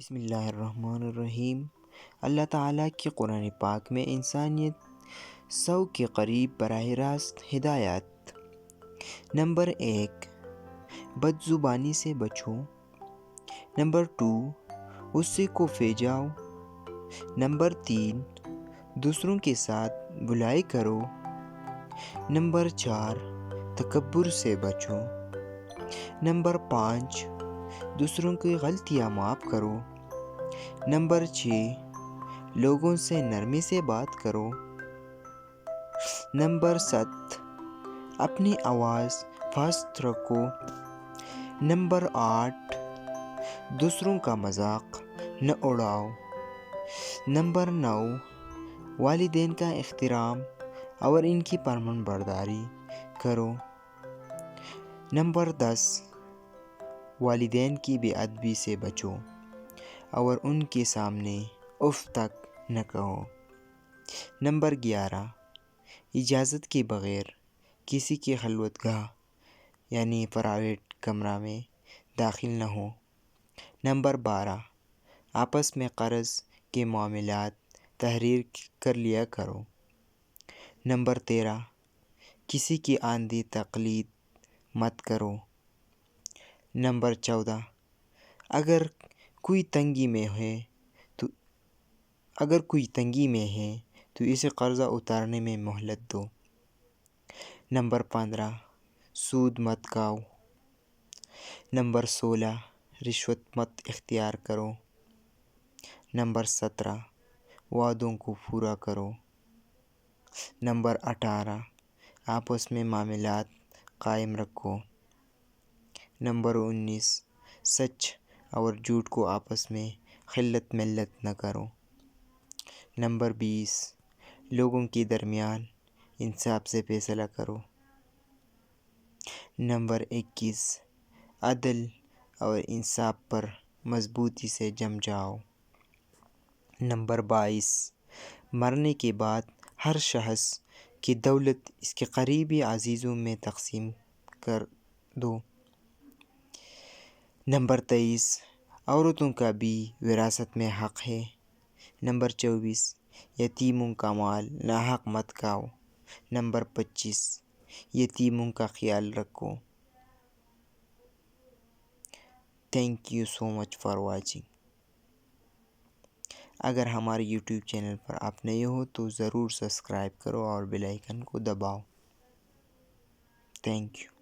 بسم اللہ الرحمن الرحیم۔ اللہ تعالیٰ کی قرآن پاک میں انسانیت 100 کے قریب براہ راست ہدایات۔ نمبر 1، بد زبانی سے بچو۔ نمبر 2، غصے کو پھیجاؤ۔ نمبر 3، دوسروں کے ساتھ بھلائی کرو۔ نمبر 4، تکبر سے بچو۔ نمبر 5، دوسروں کی غلطیاں معاف کرو۔ نمبر 6، لوگوں سے نرمی سے بات کرو۔ نمبر 7، اپنی آواز پست رکھو۔ نمبر 8، دوسروں کا مذاق نہ اڑاؤ۔ نمبر 9، والدین کا احترام اور ان کی فرمان برداری کرو۔ نمبر 10، والدین کی بے ادبی سے بچو اور ان کے سامنے اف تک نہ کہو۔ نمبر 11، اجازت کے بغیر کسی کی خلوت گاہ یعنی پرائیویٹ کمرہ میں داخل نہ ہو۔ نمبر 12، آپس میں قرض کے معاملات تحریر کر لیا کرو۔ نمبر 13، کسی کی اندھی تقلید مت کرو۔ نمبر 14، اگر کوئی تنگی میں ہے تو اسے قرضہ اتارنے میں مہلت دو۔ نمبر 15، سود مت کھاؤ۔ نمبر 16، رشوت مت اختیار کرو۔ نمبر 17، وعدوں کو پورا کرو۔ نمبر 18، آپس میں معاملات قائم رکھو۔ نمبر 19، سچ اور جھوٹ کو آپس میں خلط ملت نہ کرو۔ نمبر 20، لوگوں کے درمیان انصاف سے فیصلہ کرو۔ نمبر 21، عدل اور انصاف پر مضبوطی سے جم جاؤ۔ نمبر 22، مرنے کے بعد ہر شخص کی دولت اس کے قریبی عزیزوں میں تقسیم کر دو۔ نمبر 23، عورتوں کا بھی وراثت میں حق ہے۔ نمبر 24، یتیموں کا مال ناحق مت کھاؤ۔ نمبر 25، یتیموں کا خیال رکھو۔ Thank you so much for watching. اگر ہمارے یوٹیوب چینل پر آپ نئے ہو تو ضرور سبسکرائب کرو اور بیل آئیکن کو دباؤ۔ Thank you.